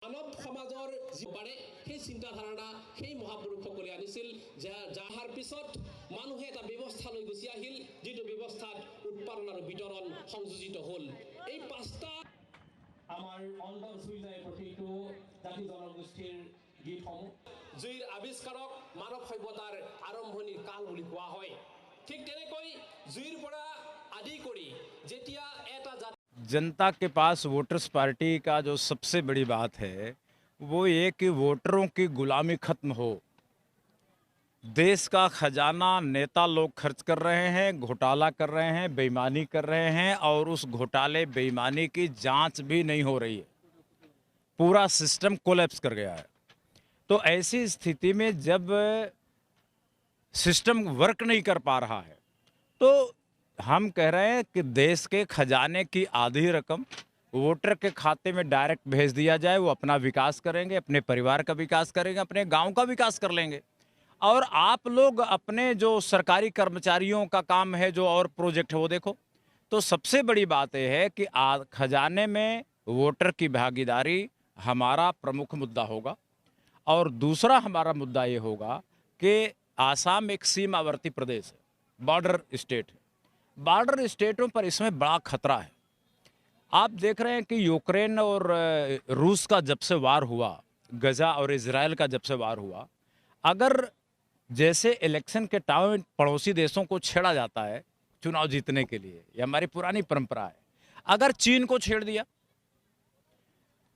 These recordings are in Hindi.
মানৱ সমাজৰ যিবাৰে সেই চিন্তাধাৰণা সেই মহাপুৰুষসকলে আনিছিল যাহাৰ পিছত মানুহে এটা ব্যৱস্থা লৈ গুচি আহিল, যিটো ব্যৱস্থাত উৎপাদন আৰু বিতৰণ সংযোজিত হ'ল। এই পাঁচটা আমাৰ অন্তৰ চুই যায় প্ৰতিটো জাতি জনগোষ্ঠীৰ গীতসমূহ, জুইৰ আৱিষ্কাৰক মানৱ সভ্যতাৰ আৰম্ভণিৰ কাল বুলি কোৱা হয়। ঠিক তেনেকৈ জুইৰ পৰা আদি কৰি যেতিয়া এটা जनता के पास वोटर्स पार्टी का जो सबसे बड़ी बात है वो ये कि वोटरों की गुलामी खत्म हो। देश का खजाना नेता लोग खर्च कर रहे हैं, घोटाला कर रहे हैं, बेईमानी कर रहे हैं और उस घोटाले बेईमानी की जांच भी नहीं हो रही है। पूरा सिस्टम कोलैप्स कर गया है। तो ऐसी स्थिति में जब सिस्टम वर्क नहीं कर पा रहा है तो हम कह रहे हैं कि देश के खजाने की आधी रकम वोटर के खाते में डायरेक्ट भेज दिया जाए। वो अपना विकास करेंगे, अपने परिवार का विकास करेंगे, अपने गांव का विकास कर लेंगे। और आप लोग अपने जो सरकारी कर्मचारियों का काम है, जो और प्रोजेक्ट है वो देखो। तो सबसे बड़ी बात यह है कि खजाने में वोटर की भागीदारी हमारा प्रमुख मुद्दा होगा। और दूसरा हमारा मुद्दा ये होगा कि आसाम एक सीमावर्ती प्रदेश है, बॉर्डर स्टेट है। बॉर्डर स्टेटों पर इसमें बड़ा खतरा है। आप देख रहे हैं कि यूक्रेन और रूस का जब से वार हुआ, गजा और इजराइल का जब से वार हुआ, अगर जैसे इलेक्शन के टाइम पड़ोसी देशों को छेड़ा जाता है चुनाव जीतने के लिए, ये हमारी पुरानी परंपरा है। अगर चीन को छेड़ दिया,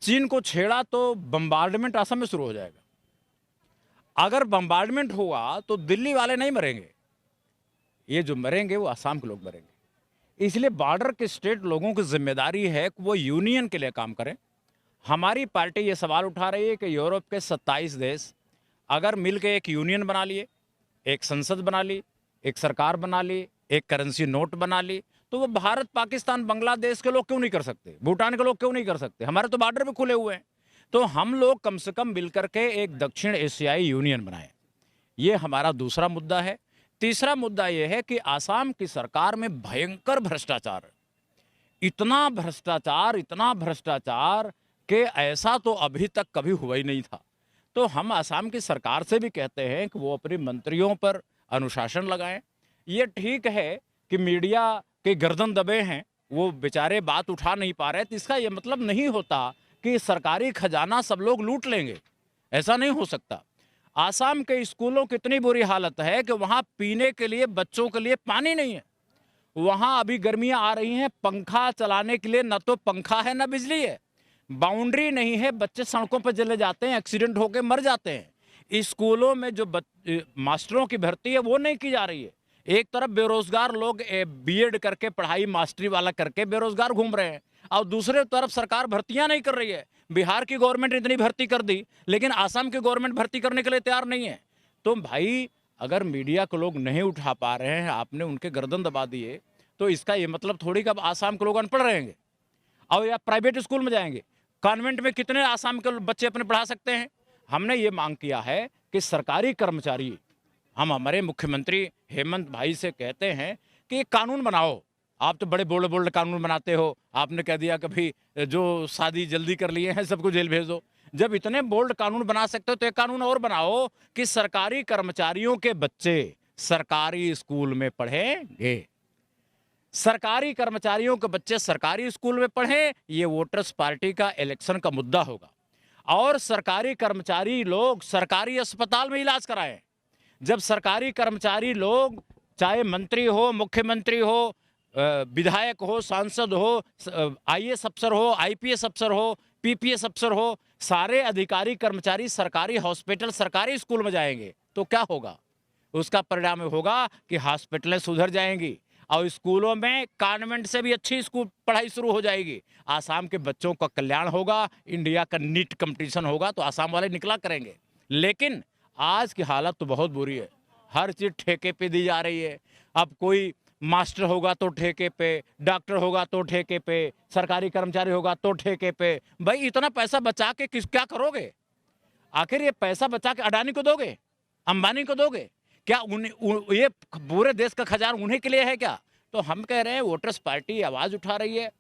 चीन को छेड़ा तो बम्बार्डमेंट असम में शुरू हो जाएगा। अगर बम्बार्डमेंट हुआ तो दिल्ली वाले नहीं मरेंगे, ये जो मरेंगे वो आसाम के लोग मरेंगे। इसलिए बॉर्डर के स्टेट लोगों की जिम्मेदारी है कि वो यूनियन के लिए काम करें। हमारी पार्टी ये सवाल उठा रही है कि यूरोप के 27 देश अगर मिलकर एक यूनियन बना लिए, एक संसद बना ली, एक सरकार बना ली, एक करेंसी नोट बना ली, तो वो भारत, पाकिस्तान, बांग्लादेश के लोग क्यों नहीं कर सकते, भूटान के लोग क्यों नहीं कर सकते? हमारे तो बॉर्डर भी खुले हुए हैं। तो हम लोग कम से कम मिलकर के एक दक्षिण एशियाई यूनियन बनाएं। ये हमारा दूसरा मुद्दा है। तीसरा मुद्दा यह है कि आसाम की सरकार में भयंकर भ्रष्टाचार है। इतना भ्रष्टाचार कि ऐसा तो अभी तक कभी हुआ ही नहीं था। तो हम आसाम की सरकार से भी कहते हैं कि वो अपने मंत्रियों पर अनुशासन लगाएं। ये ठीक है कि मीडिया के गर्दन दबे हैं, वो बेचारे बात उठा नहीं पा रहे, तो इसका ये मतलब नहीं होता कि सरकारी खजाना सब लोग लूट लेंगे। ऐसा नहीं हो सकता। आसाम के स्कूलों की इतनी बुरी हालत है कि वहाँ पीने के लिए बच्चों के लिए पानी नहीं है। वहाँ अभी गर्मियाँ आ रही हैं, पंखा चलाने के लिए न तो पंखा है न बिजली है, बाउंड्री नहीं है, बच्चे सड़कों पर चले जाते हैं, एक्सीडेंट होकर मर जाते हैं। स्कूलों में जो मास्टरों की भर्ती है वो नहीं की जा रही है। एक तरफ बेरोजगार लोग बीएड करके, पढ़ाई मास्टरी वाला करके बेरोजगार घूम रहे हैं, और दूसरे तरफ सरकार भर्तियां नहीं कर रही है। बिहार की गवर्नमेंट इतनी भर्ती कर दी, लेकिन आसाम की गवर्नमेंट भर्ती करने के लिए तैयार नहीं है। तो भाई, अगर मीडिया को लोग नहीं उठा पा रहे हैं, आपने उनके गर्दन दबा दिए, तो इसका ये मतलब थोड़ी कि अब आसाम के लोग अनपढ़ रहेंगे और या प्राइवेट स्कूल में जाएंगे। कॉन्वेंट में कितने आसाम के बच्चे अपने पढ़ा सकते हैं? हमने ये मांग किया है कि सरकारी कर्मचारी, हम हमारे मुख्यमंत्री हेमंत भाई से कहते हैं कि एक कानून बनाओ। आप तो बड़े बोल्ड बोल्ड कानून बनाते हो। आपने कह दिया कि भाई जो शादी जल्दी कर लिए हैं सबको जेल भेज दो। जब इतने बोल्ड कानून बना सकते हो तो एक कानून और बनाओ कि सरकारी कर्मचारियों के बच्चे सरकारी स्कूल में पढ़ेंगे। सरकारी कर्मचारियों के बच्चे सरकारी स्कूल में पढ़ें, ये वोटर्स पार्टी का इलेक्शन का मुद्दा होगा। और सरकारी कर्मचारी लोग सरकारी अस्पताल में इलाज कराएं। जब सरकारी कर्मचारी लोग, चाहे मंत्री हो, मुख्यमंत्री हो, विधायक हो, सांसद हो, आईएएस अफसर हो, आईपीएस अफसर हो, पीपीएस अफसर हो, सारे अधिकारी कर्मचारी सरकारी हॉस्पिटल, सरकारी स्कूल में जाएंगे तो क्या होगा? उसका परिणाम होगा कि हॉस्पिटलें सुधर जाएंगी और स्कूलों में कॉन्वेंट से भी अच्छी स्कूल पढ़ाई शुरू हो जाएगी। आसाम के बच्चों का कल्याण होगा। इंडिया का नीट कंपटीशन होगा तो आसाम वाले निकला करेंगे। लेकिन आज की हालत तो बहुत बुरी है। हर चीज़ ठेके पे दी जा रही है। अब कोई मास्टर होगा तो ठेके पे, डॉक्टर होगा तो ठेके पे, सरकारी कर्मचारी होगा तो ठेके पे। भाई, इतना पैसा बचा के क्या करोगे? आखिर ये पैसा बचा के अडानी को दोगे, अंबानी को दोगे क्या? ये पूरे देश का खजाना उन्हीं के लिए है क्या? तो हम कह रहे हैं वोटर्स पार्टी आवाज उठा रही है।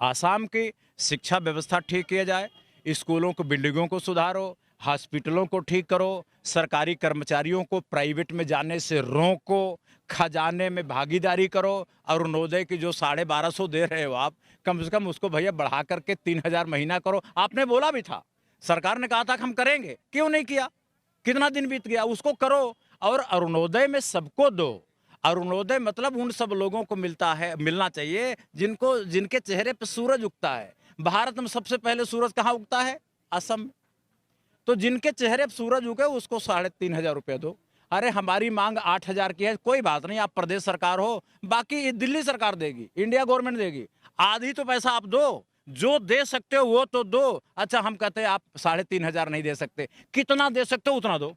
आसाम की शिक्षा व्यवस्था ठीक किया जाए, स्कूलों को, बिल्डिंगों को सुधारो, हॉस्पिटलों को ठीक करो, सरकारी कर्मचारियों को प्राइवेट में जाने से रोको, खजाने में भागीदारी करो। अरुणोदय की जो 1250 दे रहे हो आप, कम से कम उसको भैया बढ़ा करके 3000 महीना करो। आपने बोला भी था, सरकार ने कहा था कि हम करेंगे, क्यों नहीं किया? कितना दिन बीत गया, उसको करो। और अरुणोदय में सबको दो। अरुणोदय मतलब उन सब लोगों को मिलना चाहिए जिनके चेहरे पर सूरज उगता है। भारत में सबसे पहले सूरज कहाँ उगता है? असम में। तो जिनके चेहरे पर सूरज उगे उसको 3500 रुपये दो। अरे हमारी मांग 8000 की है, कोई बात नहीं, आप प्रदेश सरकार हो, बाकी दिल्ली सरकार देगी, इंडिया गवर्नमेंट देगी। आधी तो पैसा आप दो, जो दे सकते हो वो तो दो। अच्छा, हम कहते हैं आप 3500 नहीं दे सकते, कितना दे सकते हो उतना दो,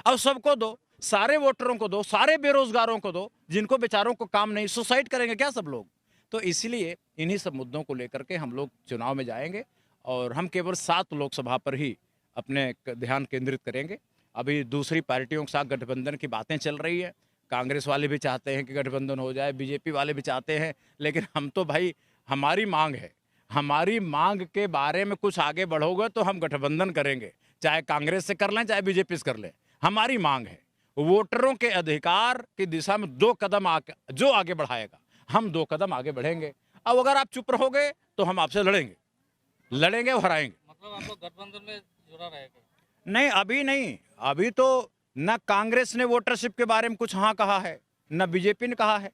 और सबको दो, सारे वोटरों को दो, सारे बेरोजगारों को दो, जिनको बेचारों को काम नहीं, सुसाइड करेंगे क्या सब लोग? तो इसलिए इन्हीं सब मुद्दों को लेकर के हम लोग चुनाव में जाएंगे और हम केवल 7 लोकसभा पर ही अपने ध्यान केंद्रित करेंगे। अभी दूसरी पार्टियों के साथ गठबंधन की बातें चल रही है, कांग्रेस वाले भी चाहते हैं कि गठबंधन हो जाए, बीजेपी वाले भी चाहते हैं, लेकिन हम तो भाई, हमारी मांग है, हमारी मांग के बारे में कुछ आगे बढ़ोगे तो हम गठबंधन करेंगे, चाहे कांग्रेस से कर लें चाहे बीजेपी से कर लें। हमारी मांग है वोटरों के अधिकार की दिशा में 2 कदम जो आगे बढ़ाएगा, हम 2 कदम आगे बढ़ेंगे। अब अगर आप चुप रहोगे तो हम आपसे लड़ेंगे और हराएंगे। मतलब आप लोग गठबंधन में जुड़ा रहेगा? नहीं, अभी नहीं। अभी तो न कांग्रेस ने वोटरशिप के बारे में कुछ हाँ कहा है, न बीजेपी ने कहा है।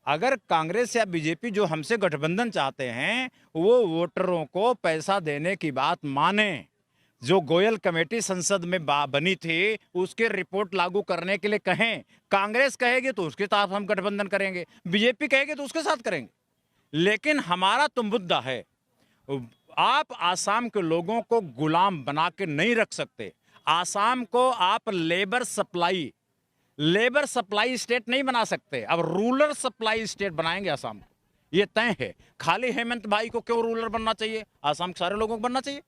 अगर कांग्रेस या बीजेपी जो हमसे गठबंधन चाहते हैं वो वोटरों को पैसा देने की बात माने, जो गोयल कमेटी संसद में बनी थी उसके रिपोर्ट लागू करने के लिए कहें। कांग्रेस कहेगी तो उसके साथ हम गठबंधन करेंगे, बीजेपी कहेगी तो उसके साथ करेंगे। लेकिन हमारा तो मुद्दा है, आप आसाम के लोगों को गुलाम बना के नहीं रख सकते। आसाम को आप लेबर सप्लाई स्टेट नहीं बना सकते। अब रूरल सप्लाई स्टेट बनाएंगे आसाम को, ये तय है। खाली हेमंत भाई को क्यों रूरल बनना चाहिए? आसाम के सारे लोगों को बनना चाहिए।